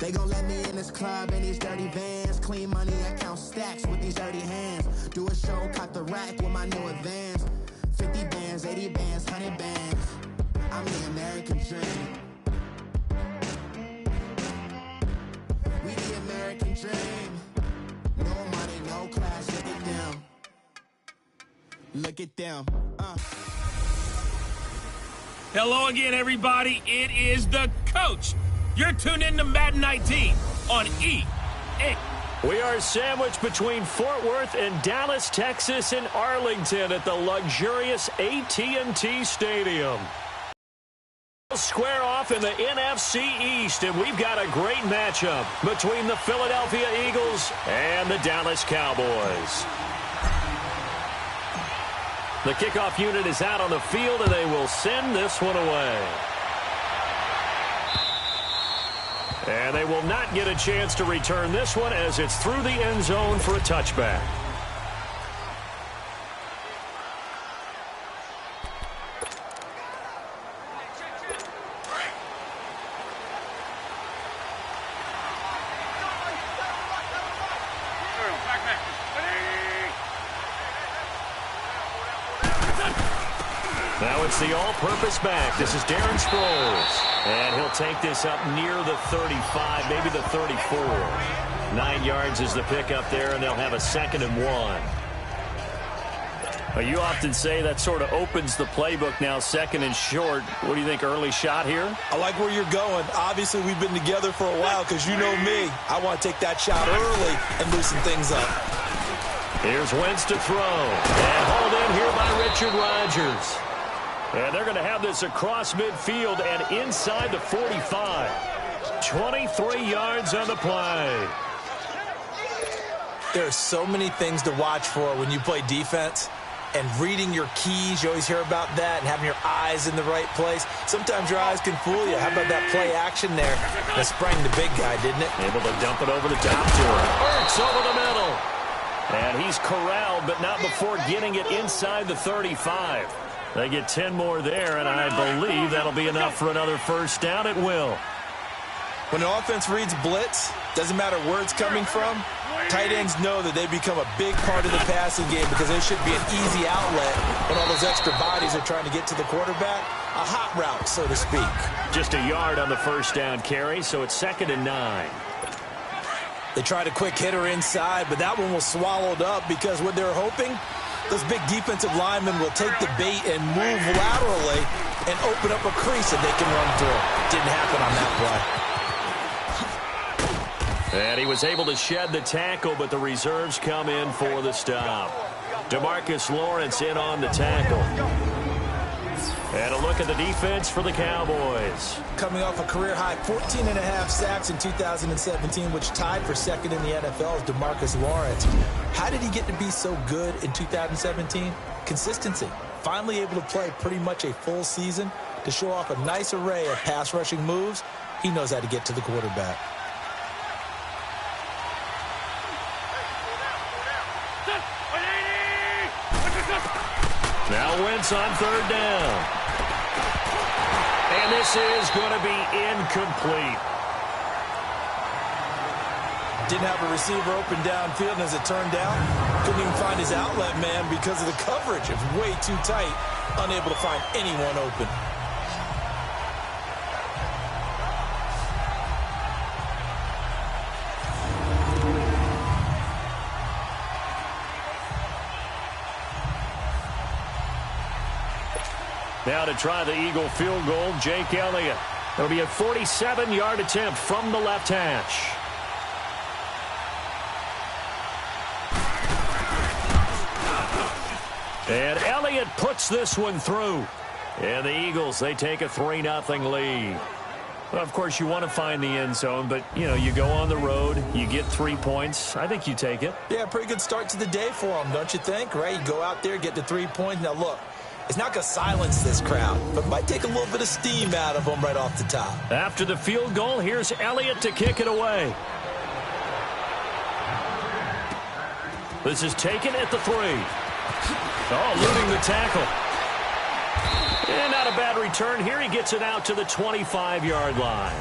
They gon' let me in this club in these dirty vans. Clean money, I count stacks with these dirty hands. Do a show, cop the rack with my new advance. 50 bands, 80 bands, 100 bands. I'm the American dream. We the American dream. No money, no class, look at them. Look at them. Hello again, everybody. It is the coach. You're tuned in to Madden 19 on EA. We are sandwiched between Fort Worth and Dallas, Texas, and Arlington at the luxurious AT&T Stadium. Square off in the NFC East, and we've got a great matchup between the Philadelphia Eagles and the Dallas Cowboys. The kickoff unit is out on the field, and they will send this one away. And they will not get a chance to return this one as it's through the end zone for a touchback. Now it's the all-purpose back. This is Darren Sproles. And he'll take this up near the 35, maybe the 34. 9 yards is the pickup there, and they'll have a 2nd and 1. Well, you often say that sort of opens the playbook now, 2nd and short. What do you think, early shot here? I like where you're going. Obviously, we've been together for a while because you know me. I want to take that shot early and loosen things up. Here's Wentz to throw. And hauled in here by Richard Rodgers. And they're going to have this across midfield and inside the 45. 23 yards on the play. There are so many things to watch for when you play defense. And reading your keys, you always hear about that, and having your eyes in the right place. Sometimes your eyes can fool you. How about that play action there? That sprang the big guy, didn't it? Able to dump it over the top to him. Hurts over the middle. And he's corralled, but not before getting it inside the 35. They get 10 more there, and I believe that'll be enough for another first down. It will. When an offense reads blitz, doesn't matter where it's coming from, tight ends know that they become a big part of the passing game because there should be an easy outlet when all those extra bodies are trying to get to the quarterback. A hot route, so to speak. Just a yard on the first down carry, so it's 2nd and 9. They tried a quick hitter inside, but that one was swallowed up because what they're hoping, those big defensive linemen will take the bait and move laterally and open up a crease that they can run through. Didn't happen on that play. And he was able to shed the tackle, but the reserves come in for the stop. DeMarcus Lawrence in on the tackle. And a look at the defense for the Cowboys. Coming off a career-high 14.5 sacks in 2017, which tied for 2nd in the NFL as DeMarcus Lawrence. How did he get to be so good in 2017? Consistency. Finally able to play pretty much a full season to show off a nice array of pass-rushing moves. He knows how to get to the quarterback. Now Wentz on 3rd down. And this is going to be incomplete. Didn't have a receiver open downfield, and as it turned out, couldn't even find his outlet man because of the coverage. It was way too tight, unable to find anyone open. Now to try the Eagle field goal, Jake Elliott. It'll be a 47-yard attempt from the left hash. And Elliott puts this one through. And the Eagles, they take a 3-0 lead. Well, of course, you want to find the end zone, but, you know, you go on the road, you get 3 points. I think you take it. Yeah, pretty good start to the day for them, don't you think? Right? You go out there, get the 3 points. Now, look, it's not going to silence this crowd, but might take a little bit of steam out of them right off the top. After the field goal, here's Elliott to kick it away. This is taken at the 3. Oh, eluding the tackle. And not a bad return here. He gets it out to the 25-yard line.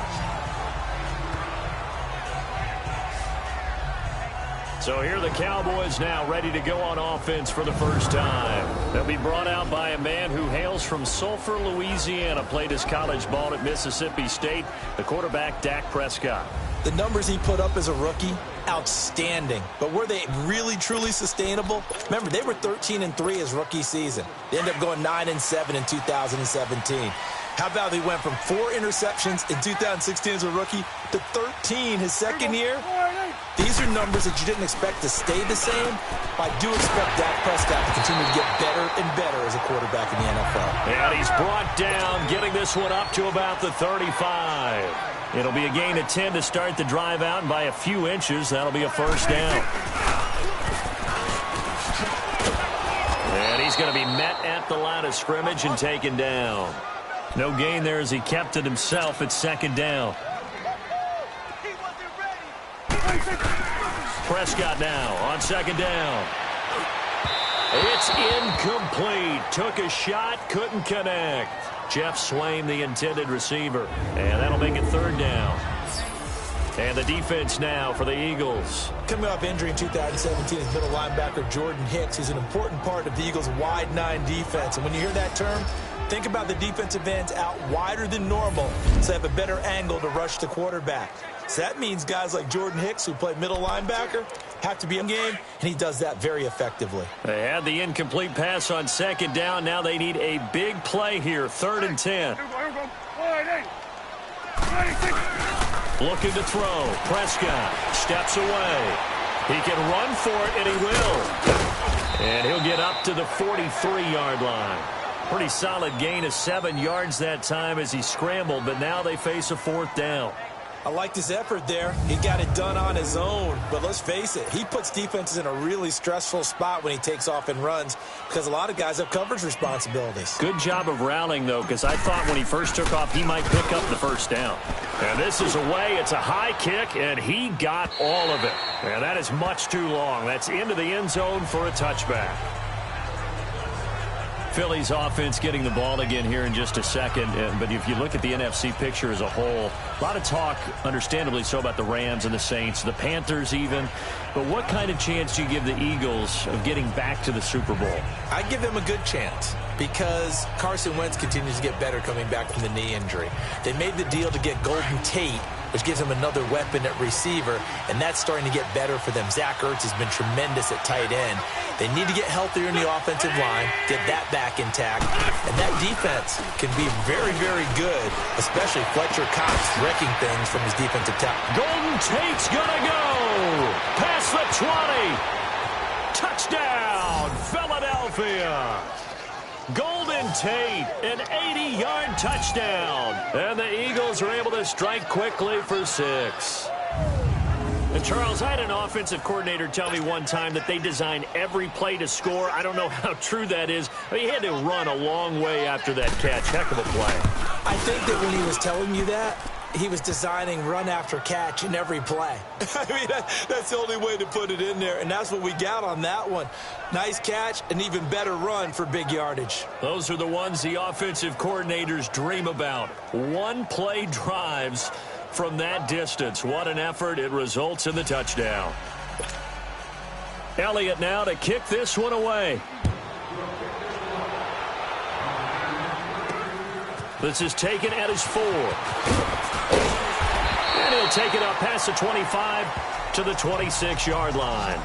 So here are the Cowboys now ready to go on offense for the first time. They'll be brought out by a man who hails from Sulphur, Louisiana, played his college ball at Mississippi State, the quarterback Dak Prescott. The numbers he put up as a rookie, outstanding. But were they really, truly sustainable? Remember, they were 13-3 his rookie season. They ended up going 9-7 in 2017. How about they went from 4 interceptions in 2016 as a rookie to 13 his second year? These are numbers that you didn't expect to stay the same, but I do expect Dak Prescott to continue to get better and better as a quarterback in the NFL. And he's brought down, getting this one up to about the 35. It'll be a gain of 10 to start the drive out, and by a few inches, that'll be a first down. And he's going to be met at the line of scrimmage and taken down. No gain there as he kept it himself at second down. Prescott now on second down. It's incomplete. Took a shot, couldn't connect. Jeff Swain, the intended receiver. And that'll make it third down. And the defense now for the Eagles. Coming off injury in 2017 is middle linebacker Jordan Hicks, who's an important part of the Eagles' wide 9 defense. And when you hear that term, think about the defensive ends out wider than normal, so they have a better angle to rush the quarterback. So that means guys like Jordan Hicks, who play middle linebacker, have to be in game, and he does that very effectively. They had the incomplete pass on second down. Now they need a big play here, 3rd and 10. Looking to throw. Prescott steps away. He can run for it, and he will. And he'll get up to the 43-yard line. Pretty solid gain of 7 yards that time as he scrambled, but now they face a 4th down. I liked his effort there. He got it done on his own. But let's face it, he puts defenses in a really stressful spot when he takes off and runs because a lot of guys have coverage responsibilities. Good job of routing, though, because I thought when he first took off, he might pick up the first down. And this is away. It's a high kick, and he got all of it. And that is much too long. That's into the end zone for a touchback. Philly's offense getting the ball again here in just a second. But if you look at the NFC picture as a whole, a lot of talk, understandably so, about the Rams and the Saints, the Panthers even. But what kind of chance do you give the Eagles of getting back to the Super Bowl? I give them a good chance because Carson Wentz continues to get better coming back from the knee injury. They made the deal to get Golden Tate, which gives them another weapon at receiver, and that's starting to get better for them. Zach Ertz has been tremendous at tight end. They need to get healthier in the offensive line, get that back intact, and that defense can be very, very good, especially Fletcher Cox wrecking things from his defensive tackle. Golden Tate's gonna go past the 20. Touchdown, Philadelphia. Golden Tate, an 80-yard touchdown. And the Eagles are able to strike quickly for 6. And Charles, I had an offensive coordinator tell me one time that they design every play to score. I don't know how true that is. I mean, he had to run a long way after that catch. Heck of a play. I think that when he was telling you that, he was designing run after catch in every play. I mean, that's the only way to put it in there, and that's what we got on that one. Nice catch, an even better run for big yardage. Those are the ones the offensive coordinators dream about. One-play drives from that distance. What an effort. It results in the touchdown. Elliott now to kick this one away. This is taken at his 4. And he'll take it up past the 25 to the 26-yard line.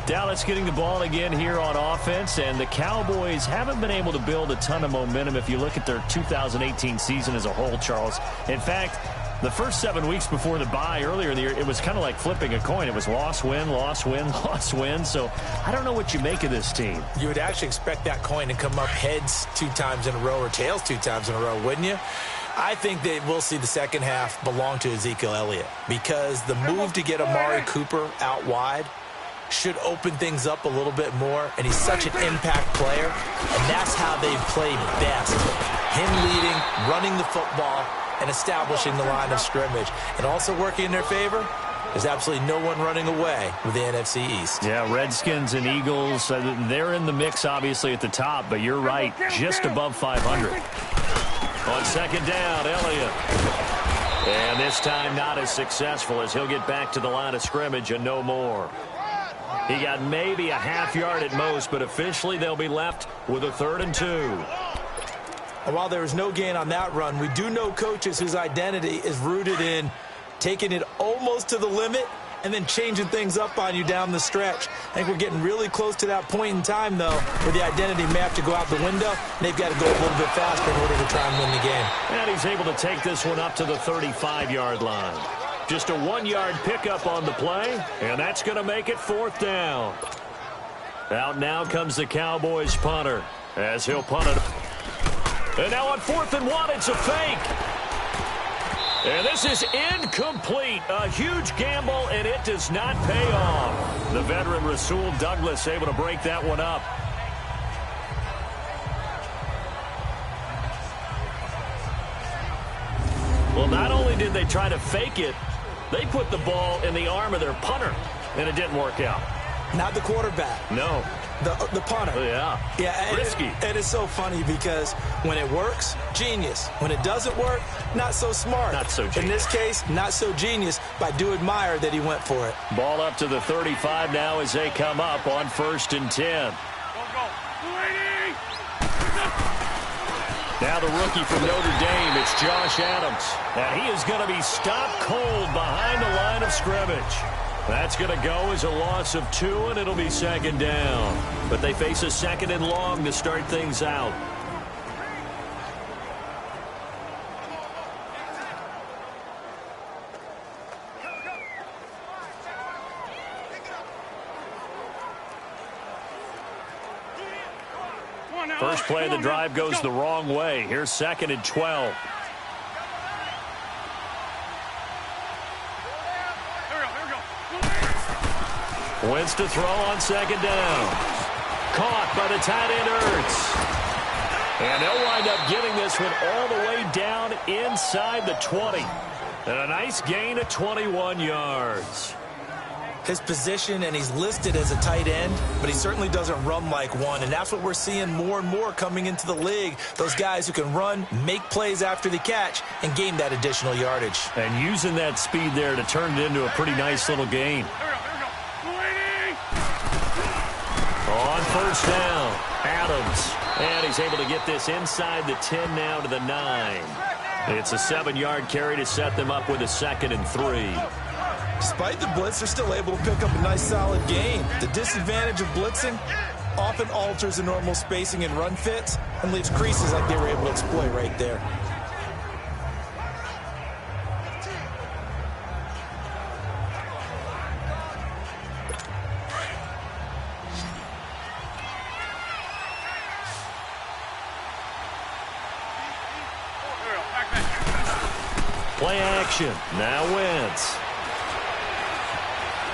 Dallas getting the ball again here on offense, and the Cowboys haven't been able to build a ton of momentum if you look at their 2018 season as a whole, Charles. In fact, the first 7 weeks before the bye earlier in the year, it was kind of like flipping a coin. It was loss, win, loss, win, loss, win. So I don't know what you make of this team. You would actually expect that coin to come up heads 2 times in a row or tails 2 times in a row, wouldn't you? I think that we'll see the second half belong to Ezekiel Elliott because the move to get Amari Cooper out wide should open things up a little bit more, and he's such an impact player, and that's how they've played best. Him leading, running the football, and establishing the line of scrimmage. And also working in their favor, there's absolutely no one running away with the NFC East. Yeah, Redskins and Eagles, they're in the mix obviously at the top, but you're right, just above 500. On second down, Elliott. And this time not as successful, as he'll get back to the line of scrimmage and no more. He got maybe a half yard at most, but officially they'll be left with a 3rd and 2. And while there was no gain on that run, we do know coaches whose identity is rooted in taking it almost to the limit and then changing things up on you down the stretch. I think we're getting really close to that point in time, though, where the identity may have to go out the window. They've got to go a little bit faster in order to try and win the game. And he's able to take this one up to the 35-yard line. Just a 1-yard pickup on the play, and that's going to make it 4th down. Out now comes the Cowboys punter, as he'll punt it. And now on 4th and 1, it's a fake. And this is incomplete. A huge gamble, and it does not pay off. The veteran Rasul Douglas able to break that one up. Well, not only did they try to fake it, they put the ball in the arm of their punter, and it didn't work out. Not the quarterback. No. The punter. Yeah. Risky. It is so funny because when it works, genius. When it doesn't work, not so smart. Not so genius. In this case, not so genius, but I do admire that he went for it. Ball up to the 35 now as they come up on 1st and 10. Now the rookie from Notre Dame, it's Josh Adams. And he is going to be stopped cold behind the line of scrimmage. That's going to go as a loss of 2, and it'll be 2nd down. But they face a 2nd and long to start things out. First play of the drive goes the wrong way. Here's 2nd and 12. Wentz to throw on 2nd down. Caught by the tight end Ertz. And they'll wind up getting this one all the way down inside the 20. And a nice gain of 21 yards. His position, and he's listed as a tight end, but he certainly doesn't run like one. And that's what we're seeing more and more coming into the league. Those guys who can run, make plays after the catch, and gain that additional yardage. And using that speed there to turn it into a pretty nice little gain. On 1st down, Adams. And he's able to get this inside the 10 now to the 9. It's a 7-yard carry to set them up with a 2nd and 3. Despite the blitz, they're still able to pick up a nice solid gain. The disadvantage of blitzing often alters the normal spacing and run fits and leaves creases like they were able to exploit right there. Play action. Now Wentz.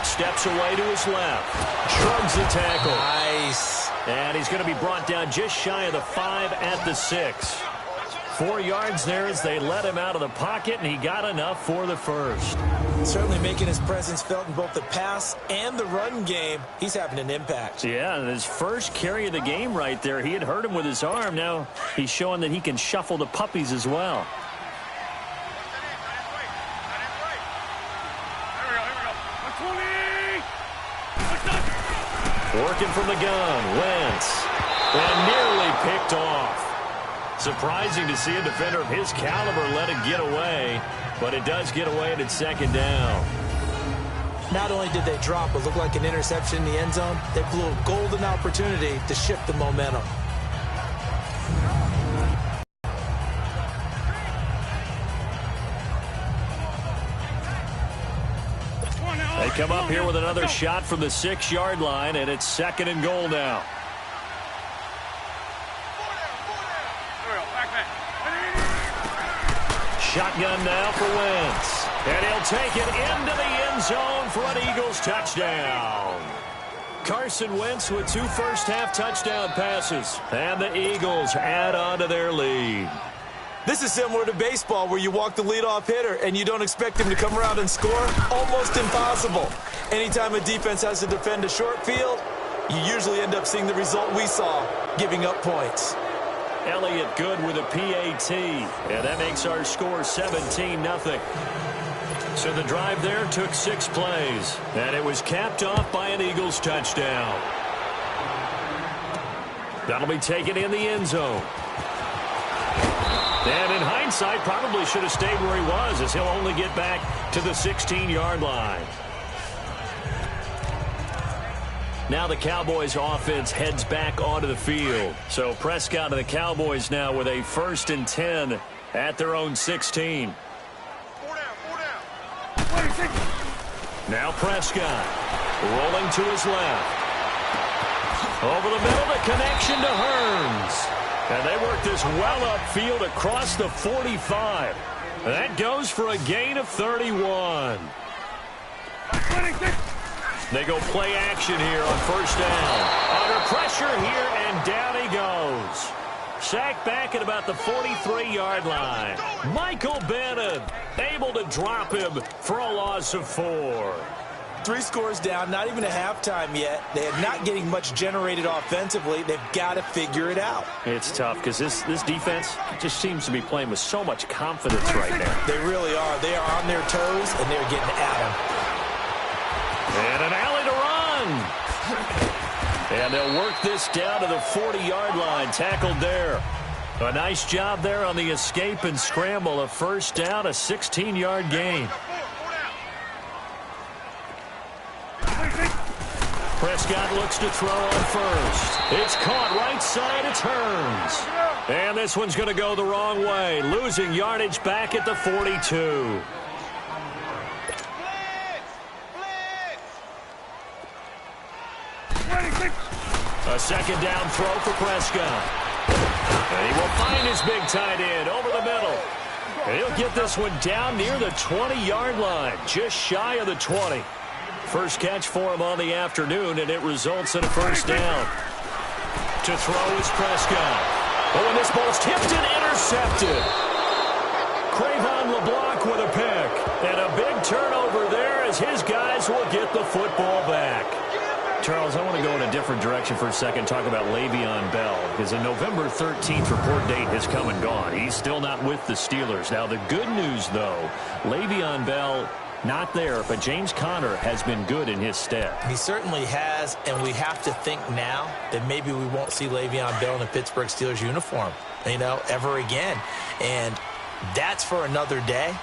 Steps away to his left. Shrugs the tackle. Nice. And he's going to be brought down just shy of the 5 at the 6. 4 yards there as they let him out of the pocket, and he got enough for the first. Certainly making his presence felt in both the pass and the run game. He's having an impact. Yeah, and his first carry of the game right there. He had hurt him with his arm. Now he's showing that he can shuffle the puppies as well. Working from the gun, Wentz. And nearly picked off. Surprising to see a defender of his caliber let it get away, but it does get away and it's 2nd down. Not only did they drop what looked like an interception in the end zone, they blew a golden opportunity to shift the momentum. They come up here with another shot from the 6-yard line, and it's 2nd and goal now. Shotgun now for Wentz. And he'll take it into the end zone for an Eagles touchdown. Carson Wentz with 2 first-half touchdown passes. And the Eagles add on to their lead. This is similar to baseball where you walk the leadoff hitter and you don't expect him to come around and score. Almost impossible. Anytime a defense has to defend a short field, you usually end up seeing the result we saw, giving up points. Elliott good with a PAT. And that makes our score 17-0. So the drive there took 6 plays. And it was capped off by an Eagles touchdown. That'll be taken in the end zone. And in hindsight, probably should have stayed where he was, as he'll only get back to the 16-yard line. Now the Cowboys offense heads back onto the field. So Prescott and the Cowboys now with a 1st and 10 at their own 16. Now Prescott rolling to his left. Over the middle, the connection to Hearns. And they work this well upfield across the 45. That goes for a gain of 31. They go play action here on 1st down. Under pressure here, and down he goes. Sacked back at about the 43-yard line. Michael Bennett able to drop him for a loss of 4. 3 scores down, not even a halftime yet. They are not getting much generated offensively. They've got to figure it out. It's tough because this defense just seems to be playing with so much confidence right now. They really are. They are on their toes, and they're getting at them. And an alley to run. And they'll work this down to the 40-yard line. Tackled there. A nice job there on the escape and scramble. A 1st down, a 16-yard gain. Prescott looks to throw on 1st. It's caught right side. It's Hearns. And this one's going to go the wrong way. Losing yardage back at the 42. A 2nd down throw for Prescott. And he will find his big tight end over the middle. And he'll get this one down near the 20-yard line, just shy of the 20. First catch for him on the afternoon, and it results in a 1st down. To throw is Prescott. Oh, and this ball's tipped and intercepted. Crayvon LeBlanc with a pick. And a big turnover there as his guys will get the football back. Charles, I want to go in a different direction for a second, talk about Le'Veon Bell, because the November 13th report date has come and gone. He's still not with the Steelers. Now, the good news, though, Le'Veon Bell not there, but James Conner has been good in his stead. He certainly has, and we have to think now that maybe we won't see Le'Veon Bell in a Pittsburgh Steelers uniform, ever again. And that's for another day.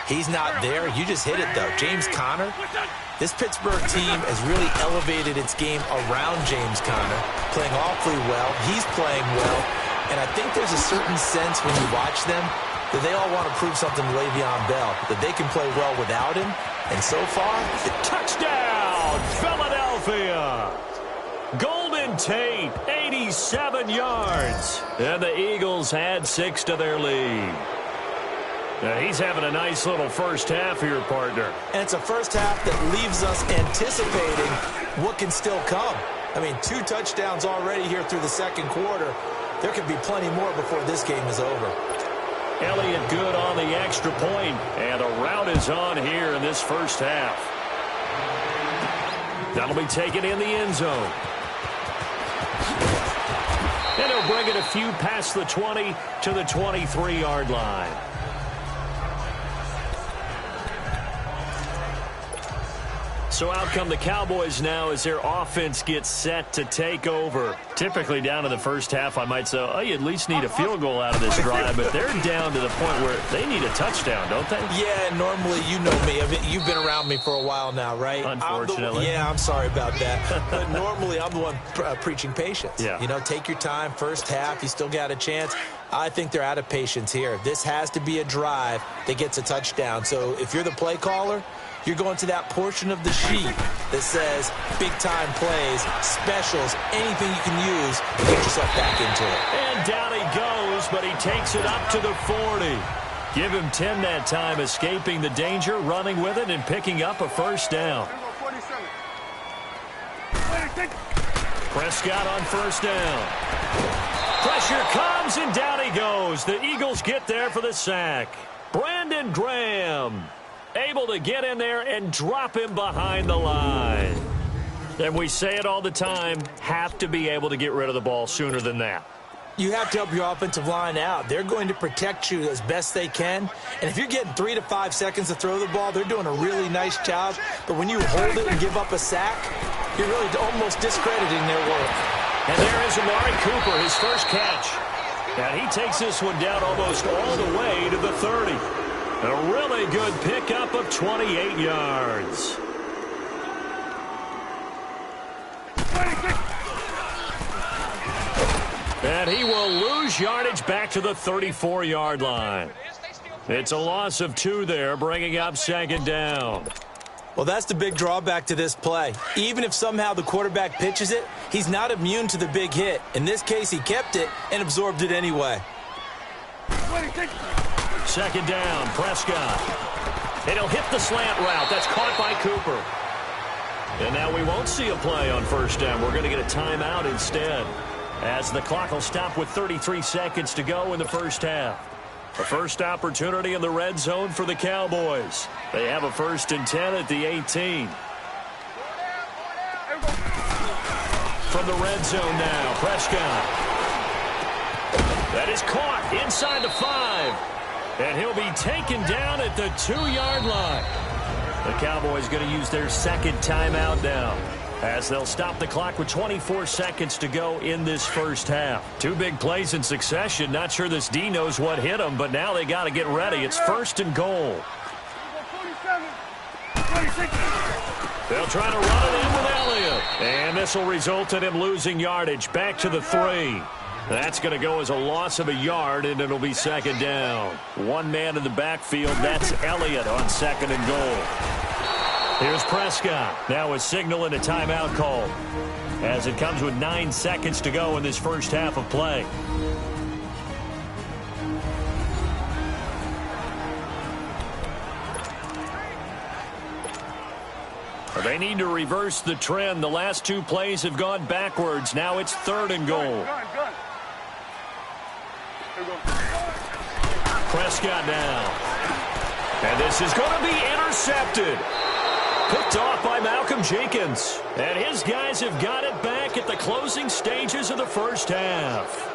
He's not there. You just hit it, though. James Conner, this Pittsburgh team has really elevated its game around James Conner, playing awfully well. He's playing well. And I think there's a certain sense when you watch them that they all want to prove something to Le'Veon Bell, that they can play well without him. And so far, the touchdown, Philadelphia. Golden Tate, 87 yards. And the Eagles add 6 to their lead. Now he's having a nice little first half here, partner. And it's a first half that leaves us anticipating what can still come. 2 touchdowns already here through the 2nd quarter. There could be plenty more before this game is over. Elliott good on the extra point, and the route is on here in this first half. That'll be taken in the end zone. And he'll bring it a few past the 20 to the 23-yard line. So out come the Cowboys now as their offense gets set to take over. Typically down in the first half, I might say, oh, you at least need a field goal out of this drive, but they're down to the point where they need a touchdown, don't they? Yeah, normally, you know me. You've been around me for a while now, right? Unfortunately. I'm sorry about that. But normally, I'm the one preaching patience. Yeah. Take your time. First half, you still got a chance. I think they're out of patience here. This has to be a drive that gets a touchdown. So if you're the play caller, you're going to that portion of the sheet that says big-time plays, specials, anything you can use to get yourself back into it. And down he goes, but he takes it up to the 40. Give him 10 that time, escaping the danger, running with it, and picking up a first down. Prescott on first down. Pressure comes, and down he goes. The Eagles get there for the sack. Brandon Graham able to get in there and drop him behind the line. And we say it all the time, have to be able to get rid of the ball sooner than that. You have to help your offensive line out. They're going to protect you as best they can. And if you're getting 3 to 5 seconds to throw the ball, they're doing a really nice job. But when you hold it and give up a sack, you're really almost discrediting their work. And there is Amari Cooper, his first catch. And he takes this one down almost all the way to the 30. A really good pickup of 28 yards. And he will lose yardage back to the 34-yard line. It's a loss of 2 there, bringing up second down. Well, that's the big drawback to this play. Even if somehow the quarterback pitches it, he's not immune to the big hit. In this case, he kept it and absorbed it anyway. Second down, Prescott. And he'll hit the slant route. That's caught by Cooper. And now we won't see a play on first down. We're going to get a timeout instead, as the clock will stop with 33 seconds to go in the first half. The first opportunity in the red zone for the Cowboys. They have a 1st and 10 at the 18. From the red zone now, Prescott. That is caught inside the 5. And he'll be taken down at the 2-yard line. The Cowboys going to use their second timeout now, as they'll stop the clock with 24 seconds to go in this first half. 2 big plays in succession. Not sure this D knows what hit them, but now they got to get ready. It's 1st and goal. They'll try to run it in with Elliott. And this will result in him losing yardage back to the 3. That's going to go as a loss of a yard, and it'll be second down. 1 man in the backfield. That's Elliott on 2nd and goal. Here's Prescott. Now a signal and a timeout call, as it comes with 9 seconds to go in this first half of play. They need to reverse the trend. The last 2 plays have gone backwards. Now it's 3rd and goal. Prescott now. And this is going to be intercepted. Picked off by Malcolm Jenkins. And his guys have got it back at the closing stages of the first half.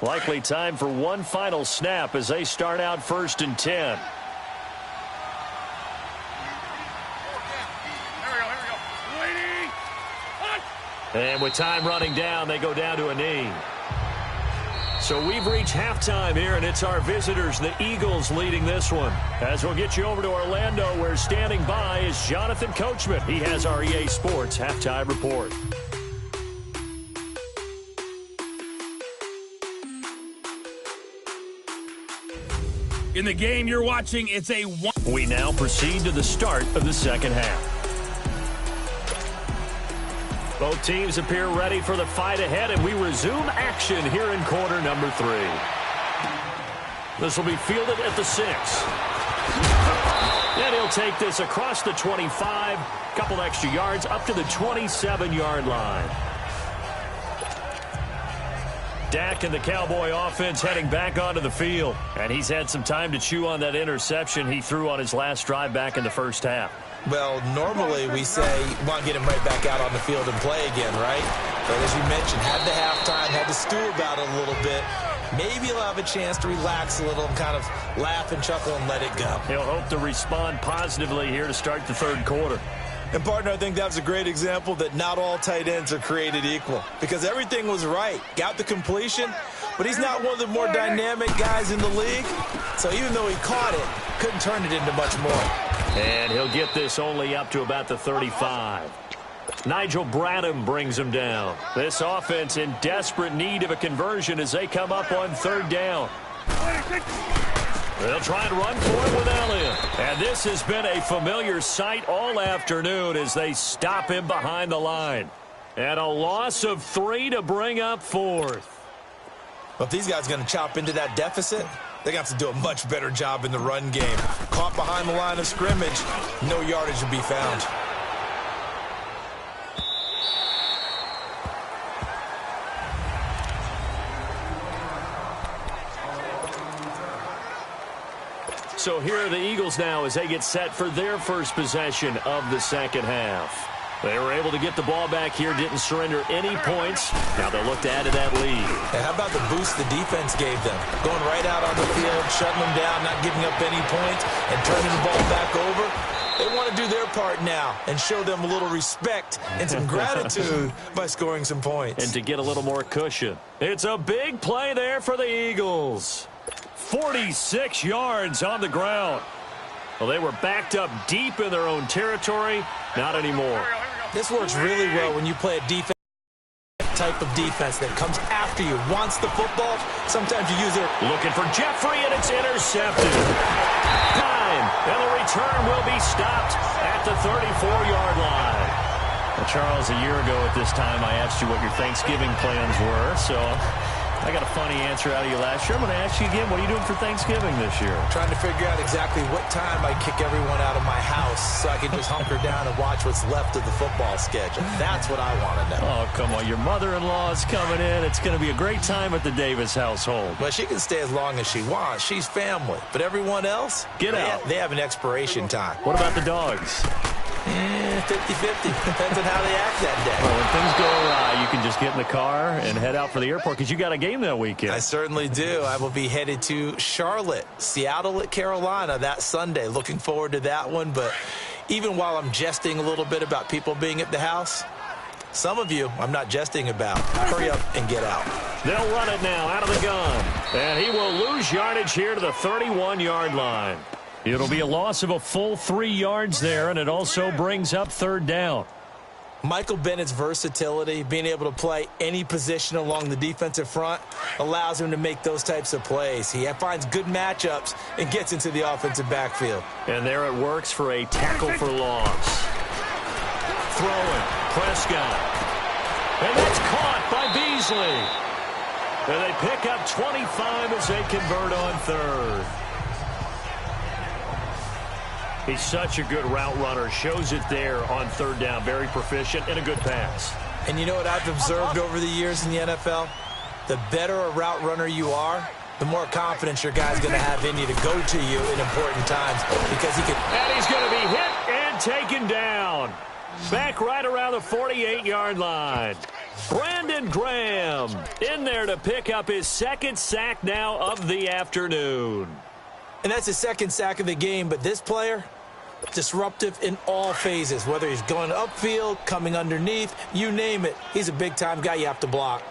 Likely time for one final snap as they start out 1st and 10. And with time running down, they go down to a knee. So we've reached halftime here, and it's our visitors, the Eagles, leading this one. As we'll get you over to Orlando, where standing by is Jonathan Coachman. He has our EA Sports halftime report. In the game you're watching, it's a one. We now proceed to the start of the second half. Both teams appear ready for the fight ahead, and we resume action here in quarter number 3. This will be fielded at the 6. And he'll take this across the 25, couple extra yards up to the 27-yard line. Dak and the Cowboy offense heading back onto the field. And he's had some time to chew on that interception he threw on his last drive back in the first half. Well, normally we say, want to get him right back out on the field and play again, right? But as you mentioned, had the halftime, had to stew about it a little bit. Maybe he'll have a chance to relax a little and kind of laugh and chuckle and let it go. He'll hope to respond positively here to start the third quarter. And, partner, I think that was a great example that not all tight ends are created equal, because everything was right. Got the completion, but he's not one of the more dynamic guys in the league. So even though he caught it, couldn't turn it into much more. And he'll get this only up to about the 35. Nigel Bradham brings him down. This offense in desperate need of a conversion as they come up on 3rd down. They'll try and run for it with Elliott. And this has been a familiar sight all afternoon as they stop him behind the line. And a loss of 3 to bring up 4th. Well, if these guys are going to chop into that deficit, they're going to have to do a much better job in the run game. Caught behind the line of scrimmage, no yardage to be found. So here are the Eagles now as they get set for their first possession of the second half. They were able to get the ball back here, didn't surrender any points. Now they'll look to add to that lead. And how about the boost the defense gave them? Going right out on the field, shutting them down, not giving up any points, and turning the ball back over. They want to do their part now and show them a little respect and some gratitude by scoring some points. And to get a little more cushion. It's a big play there for the Eagles. 46 yards on the ground. Well, they were backed up deep in their own territory. Not anymore. This works really well when you play a defense type of defense that comes after you, wants the football. Sometimes you use it. Looking for Jeffrey, and it's intercepted. Time, and the return will be stopped at the 34-yard line. Well, Charles, a year ago at this time, I asked you what your Thanksgiving plans were, so I got a funny answer out of you last year. I'm going to ask you again, what are you doing for Thanksgiving this year? Trying to figure out exactly what time I kick everyone out of my house so I can just hunker down and watch what's left of the football schedule. That's what I want to know. Oh, come on. Your mother-in-law is coming in. It's going to be a great time at the Davis household. Well, she can stay as long as she wants. She's family. But everyone else, Get out. They have an expiration time. What about the dogs? 50-50. Depends on how they act that day. Well, when things go awry, you can just get in the car and head out for the airport because you got a game that weekend. I certainly do. I will be headed to Charlotte, Seattle at Carolina that Sunday. Looking forward to that one. But even while I'm jesting a little bit about people being at the house, some of you I'm not jesting about. Hurry up and get out. They'll run it now out of the gun. And he will lose yardage here to the 31-yard line. It'll be a loss of a full 3 yards there, and it also brings up third down. Michael Bennett's versatility, being able to play any position along the defensive front, allows him to make those types of plays. He finds good matchups and gets into the offensive backfield. And there it works for a tackle for loss. Throwing, Prescott. And that's caught by Beasley. And they pick up 25 as they convert on third. He's such a good route runner. Shows it there on third down. Very proficient and a good pass. And you know what I've observed over the years in the NFL? The better a route runner you are, the more confidence your guy's going to have in you to go to you in important times because he can. And he's going to be hit and taken down. Back right around the 48-yard line. Brandon Graham in there to pick up his second sack now of the afternoon. And that's his second sack of the game, but this player, disruptive in all phases, whether he's going upfield, coming underneath, you name it. He's a big-time guy you have to block.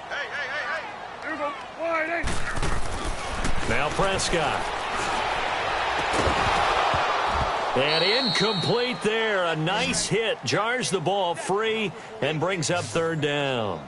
Hey. Here we go. Wide. Now Prescott. And incomplete there. A nice hit. Jars the ball free and brings up third down.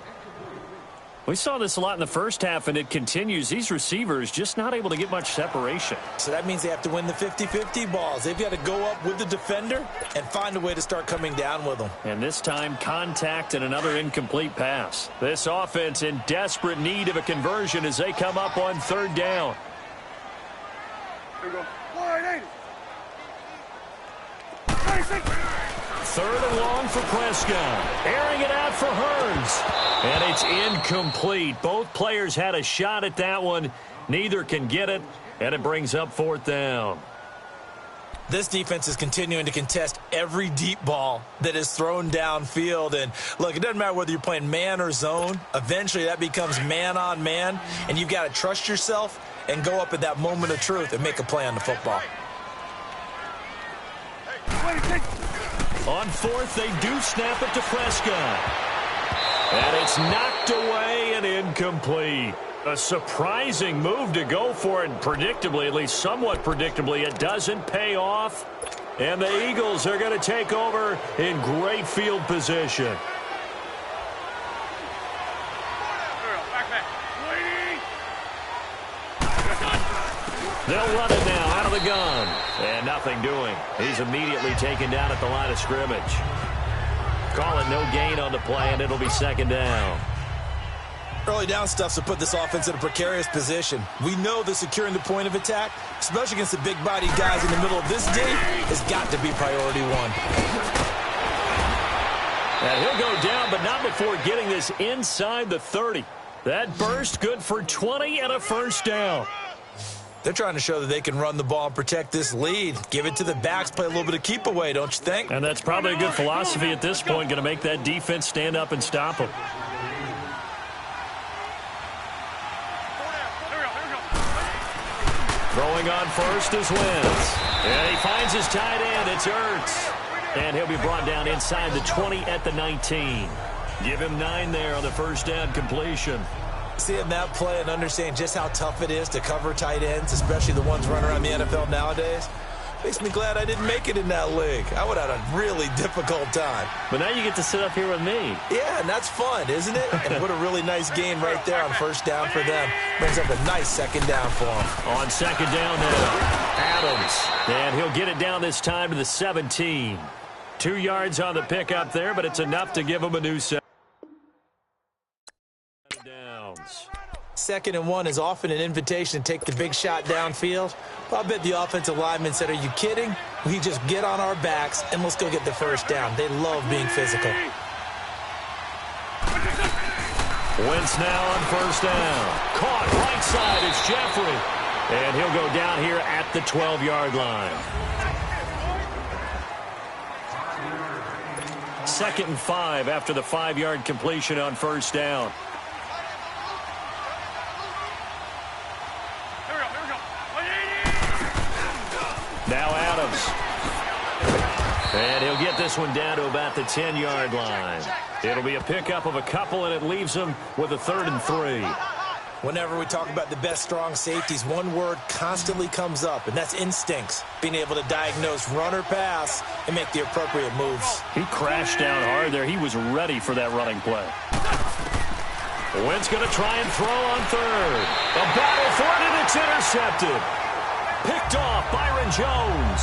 We saw this a lot in the first half, and it continues. These receivers just not able to get much separation. So that means they have to win the 50-50 balls. They've got to go up with the defender and find a way to start coming down with them. And this time, contact and another incomplete pass. This offense in desperate need of a conversion as they come up on third down. Here we go. Wide. Third and long for Prescott. Airing it out for Hurns. And it's incomplete. Both players had a shot at that one. Neither can get it, and it brings up fourth down. This defense is continuing to contest every deep ball that is thrown downfield. And, look, it doesn't matter whether you're playing man or zone. Eventually that becomes man on man, and you've got to trust yourself and go up at that moment of truth and make a play on the football. On fourth, they do snap it to Prescott. And it's knocked away and incomplete. A surprising move to go for it. Predictably, at least somewhat predictably, it doesn't pay off. And the Eagles are going to take over in great field position. They'll run it now out of the gun. And nothing doing. He's immediately taken down at the line of scrimmage. Call it no gain on the play, and it'll be second down. Early down stuff to put this offense in a precarious position. We know that securing the point of attack, especially against the big-bodied guys in the middle of this D, has got to be priority one. And he'll go down, but not before getting this inside the 30. That burst good for 20 and a first down. They're trying to show that they can run the ball and protect this lead. Give it to the backs, play a little bit of keep away, don't you think? And that's probably a good philosophy at this point, going to make that defense stand up and stop them. Throwing on first is Wentz. And he finds his tight end. It's Ertz. And he'll be brought down inside the 20 at the 19. Give him 9 there on the first down completion. Seeing that play and understanding just how tough it is to cover tight ends, especially the ones running around the NFL nowadays, makes me glad I didn't make it in that league. I would have had a really difficult time. But now you get to sit up here with me. Yeah, and that's fun, isn't it? And what a really nice game right there on first down for them. Brings up a nice second down for them. On second down now, Adams. And he'll get it down this time to the 17. 2 yards on the pickup there, but it's enough to give him a new set. Downs. 2nd and 1 is often an invitation to take the big shot downfield. Well, I bet the offensive lineman said, are you kidding? We just get on our backs and let's go get the first down. They love being physical. Wentz now on first down. Caught right side. It's Jeffrey. And he'll go down here at the 12-yard line. 2nd and 5 after the 5-yard completion on first down. Now Adams. And he'll get this one down to about the 10-yard line. It'll be a pickup of a couple, and it leaves him with a 3rd and 3. Whenever we talk about the best strong safeties, one word constantly comes up, and that's instincts. Being able to diagnose run or pass and make the appropriate moves. He crashed down hard there. He was ready for that running play. Wentz going to try and throw on 3rd. A battle for it, and it's intercepted. Picked off Byron Jones.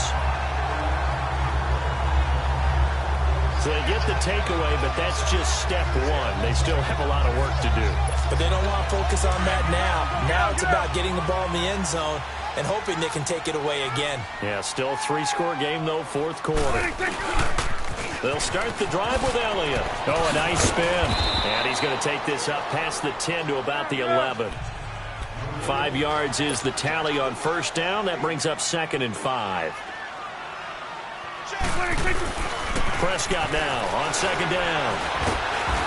So they get the takeaway, but that's just step one. They still have a lot of work to do. But they don't want to focus on that now. Now it's about getting the ball in the end zone and hoping they can take it away again. Yeah, still a 3-score game, though, 4th quarter. They'll start the drive with Elliott. Oh, a nice spin. And he's going to take this up past the 10 to about the 11. 5 yards is the tally on first down. That brings up 2nd and 5. Prescott now on second down.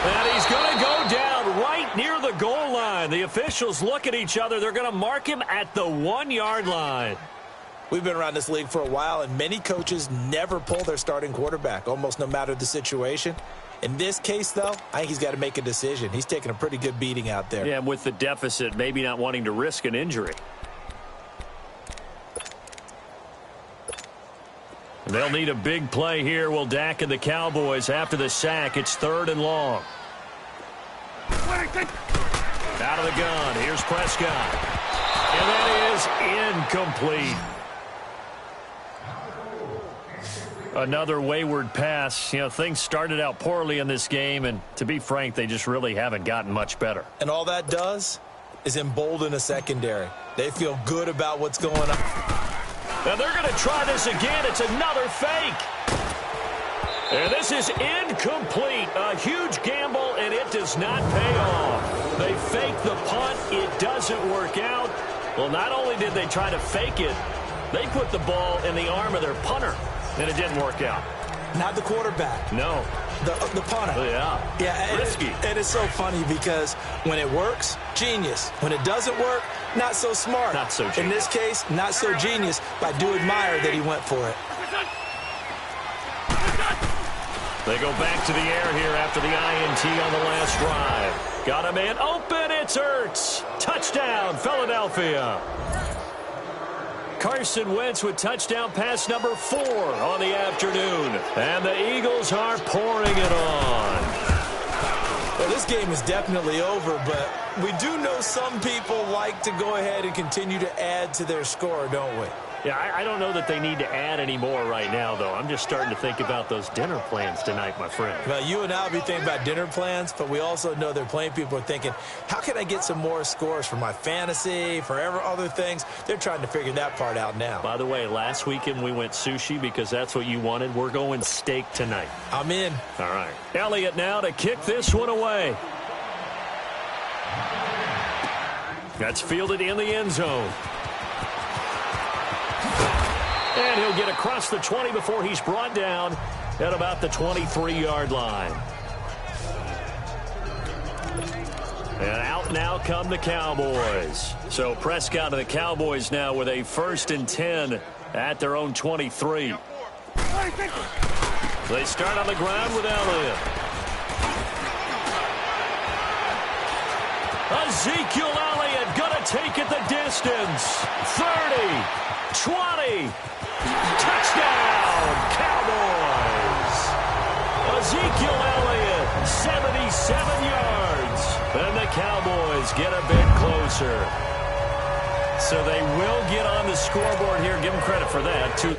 And he's going to go down right near the goal line. The officials look at each other. They're going to mark him at the 1-yard line. We've been around this league for a while, and many coaches never pull their starting quarterback, almost no matter the situation. In this case, though, I think he's got to make a decision. He's taking a pretty good beating out there. Yeah, and with the deficit, maybe not wanting to risk an injury. They'll need a big play here. Will Dak and the Cowboys after the sack. It's 3rd and long. Out of the gun. Here's Prescott. And that is incomplete. Another wayward pass. You know, things started out poorly in this game, and to be frank, they just really haven't gotten much better. And all that does is embolden a secondary. They feel good about what's going on. And they're going to try this again. It's another fake. And this is incomplete. A huge gamble, and it does not pay off. They fake the punt. It doesn't work out. Well, not only did they try to fake it, they put the ball in the arm of their punter, and it didn't work out. Not the quarterback. No. The punter. Yeah. Yeah. Risky. It is so funny because when it works, genius. When it doesn't work, not so smart. Not so genius. In this case, not so genius, but I do admire that he went for it. They go back to the air here after the INT on the last drive. Got a man open. It's Ertz. Touchdown, Philadelphia. Carson Wentz with touchdown pass number 4 on the afternoon. And the Eagles are pouring it on. Well, this game is definitely over, but we do know some people like to go ahead and continue to add to their score, don't we? Yeah, I don't know that they need to add any more right now, though. I'm just starting to think about those dinner plans tonight, my friend. Well, you and I will be thinking about dinner plans, but we also know they're playing people are thinking, how can I get some more scores for my fantasy, for other things? They're trying to figure that part out now. By the way, last weekend we went sushi because that's what you wanted. We're going steak tonight. I'm in. All right. Elliott now to kick this one away. That's fielded in the end zone. And he'll get across the 20 before he's brought down at about the 23-yard line. And out now come the Cowboys. So Prescott and the Cowboys now with a 1st and 10 at their own 23. They start on the ground with Elliott. Ezekiel Elliott going to take it the distance. 30, 20. Touchdown, Cowboys! Ezekiel Elliott, 77 yards. And the Cowboys get a bit closer. So they will get on the scoreboard here. Give them credit for that.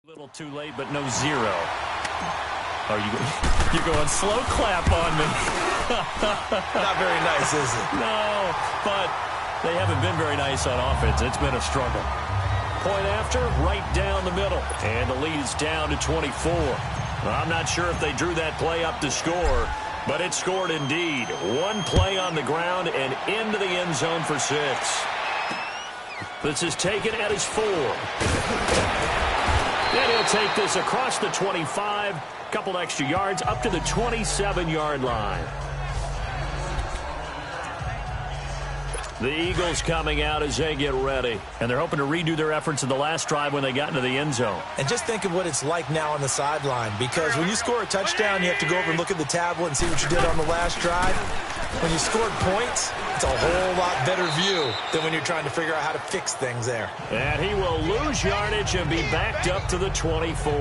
A little too late, but no zero. Are you're going slow clap on me? Not very nice, is it? No, but they haven't been very nice on offense. It's been a struggle. Point after, right down the middle. And the lead is down to 24. Well, I'm not sure if they drew that play up to score, but it scored indeed. One play on the ground and into the end zone for 6. This is taken at his 4. And he'll take this across the 25, couple extra yards, up to the 27-yard line. The Eagles coming out as they get ready. And they're hoping to redo their efforts in the last drive when they got into the end zone. And just think of what it's like now on the sideline, because when you score a touchdown, you have to go over and look at the tablet and see what you did on the last drive. When you scored points, it's a whole lot better view than when you're trying to figure out how to fix things there. And he will lose yardage and be backed up to the 24.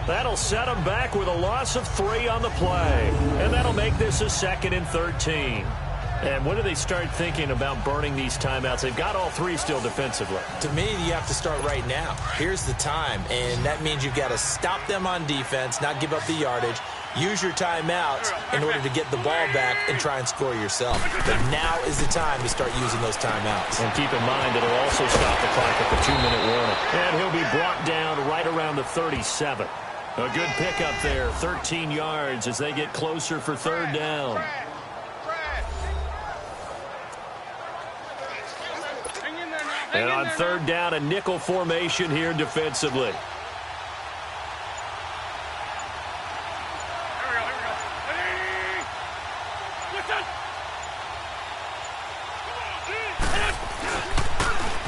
That'll set him back with a loss of 3 on the play. And that'll make this a 2nd and 13. And when do they start thinking about burning these timeouts? They've got all 3 still defensively. To me, you have to start right now. Here's the time, and that means you've got to stop them on defense, not give up the yardage, use your timeouts in order to get the ball back and try and score yourself. But now is the time to start using those timeouts. And keep in mind, it'll also stop the clock at the 2-minute warning. And he'll be brought down right around the 37. A good pickup there, 13 yards as they get closer for 3rd down. And on 3rd down, a nickel formation here defensively.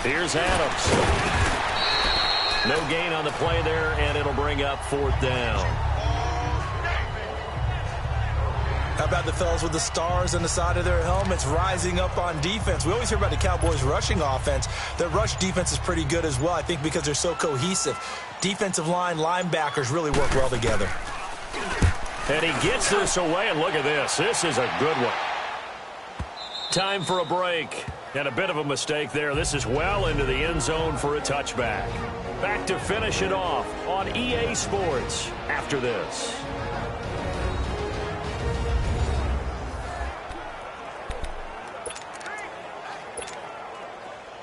Here's Adams. No gain on the play there, and it'll bring up 4th down. How about the fellas with the stars on the side of their helmets rising up on defense? We always hear about the Cowboys' rushing offense. Their rush defense is pretty good as well, I think, because they're so cohesive. Defensive line, linebackers really work well together. And he gets this away, and look at this. This is a good one. Time for a break. And a bit of a mistake there. This is well into the end zone for a touchback. Back to finish it off on EA Sports after this.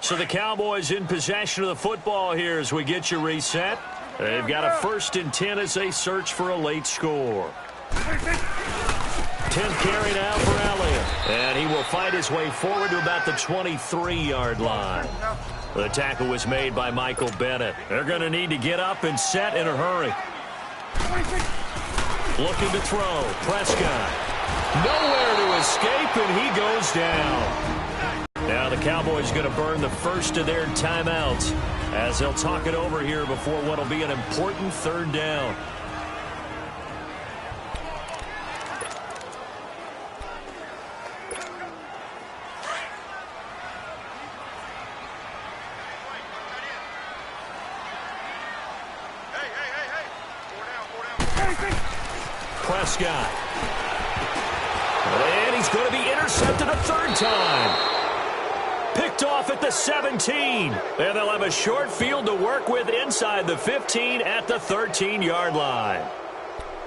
So the Cowboys in possession of the football here as we get you reset. They've got a 1st and 10 as they search for a late score. 10th carry now for Elliott. And he will fight his way forward to about the 23-yard line. The tackle was made by Michael Bennett. They're going to need to get up and set in a hurry. Looking to throw. Prescott. Nowhere to escape, and he goes down. Now the Cowboys going to burn the first of their timeouts as they'll talk it over here before what will be an important 3rd down. Prescott. And he's going to be intercepted a 3rd time. Picked off at the 17. And they'll have a short field to work with inside the 15 at the 13-yard line.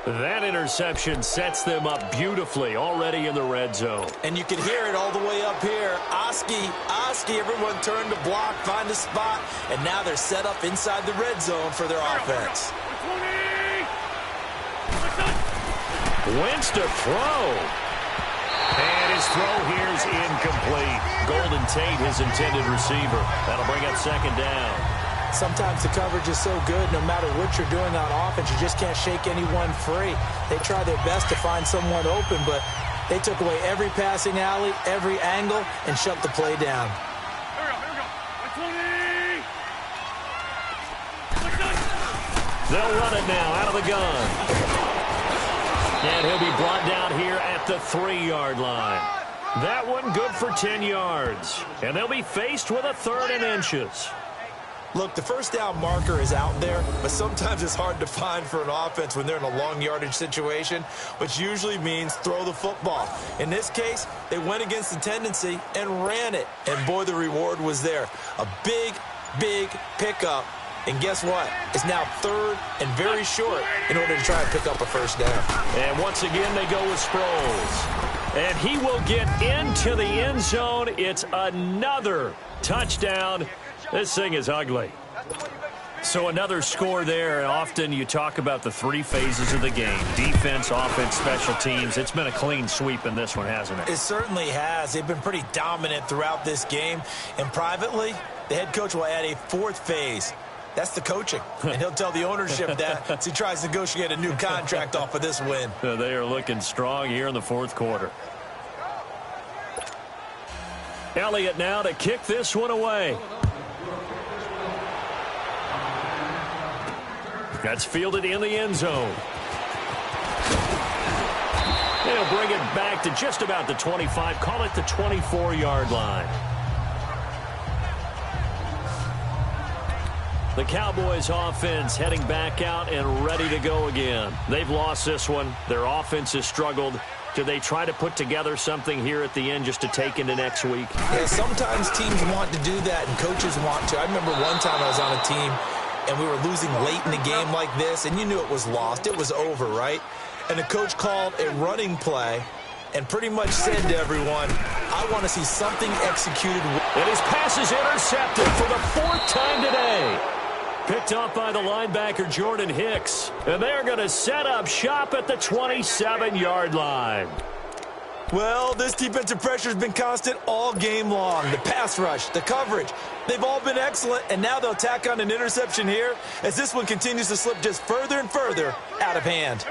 That interception sets them up beautifully already in the red zone. And you can hear it all the way up here. Oski, everyone turned to block, find a spot, and now they're set up inside the red zone for their offense. Wentz to throw. And his throw here is incomplete. Golden Tate, his intended receiver. That'll bring up 2nd down. Sometimes the coverage is so good, no matter what you're doing on offense, you just can't shake anyone free. They try their best to find someone open, but they took away every passing alley, every angle, and shut the play down. They'll run it now out of the gun. And he'll be brought down here at the 3-yard line. That one good for 10 yards. And they'll be faced with a 3rd and inches. Look, the 1st down marker is out there, but sometimes it's hard to find for an offense when they're in a long yardage situation, which usually means throw the football. In this case, they went against the tendency and ran it. And boy, the reward was there. A big, big pickup. And guess what? It's now 3rd and very short in order to try and pick up a 1st down. And once again, they go with Sproles. And he will get into the end zone. It's another touchdown. This thing is ugly. So another score there. Often you talk about the 3 phases of the game. Defense, offense, special teams. It's been a clean sweep in this one, hasn't it? It certainly has. They've been pretty dominant throughout this game. And privately, the head coach will add a 4th phase. That's the coaching. And he'll tell the ownership that as he tries to negotiate a new contract off of this win. They are looking strong here in the 4th quarter. Elliott now to kick this one away. That's fielded in the end zone. They'll bring it back to just about the 25. Call it the 24-yard line. The Cowboys offense heading back out and ready to go again. They've lost this one. Their offense has struggled. Do they try to put together something here at the end just to take into next week? Yeah, sometimes teams want to do that and coaches want to. I remember one time I was on a team and we were losing late in the game like this, and you knew it was lost. It was over, right? And the coach called a running play and pretty much said to everyone, I want to see something executed. And his pass is intercepted for the 4th time today. Picked up by the linebacker, Jordan Hicks. And they're going to set up shop at the 27-yard line. Well, this defensive pressure has been constant all game long. The pass rush, the coverage, they've all been excellent. And now they'll tack on an interception here as this one continues to slip just further and further out of hand.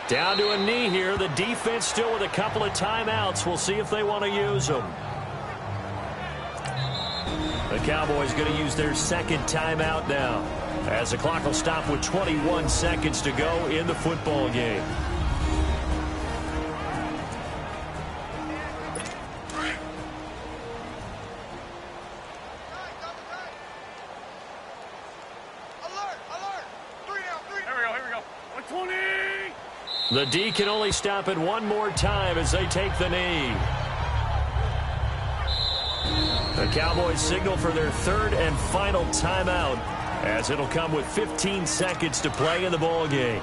Down to a knee here. The defense still with a couple of timeouts. We'll see if they want to use them. The Cowboys going to use their 2nd timeout now, as the clock will stop with 21 seconds to go in the football game. The D can only stop it one more time as they take the knee. The Cowboys signal for their third and final timeout, as it'll come with 15 seconds to play in the ball game.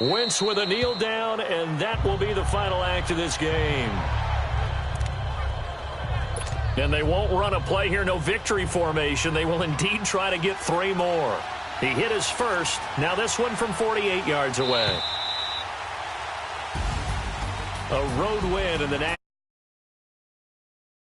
Wentz with a kneel down, and that will be the final act of this game. And they won't run a play here, no victory formation. They will indeed try to get 3 more. He hit his first. Now this one from 48 yards away. A road win in the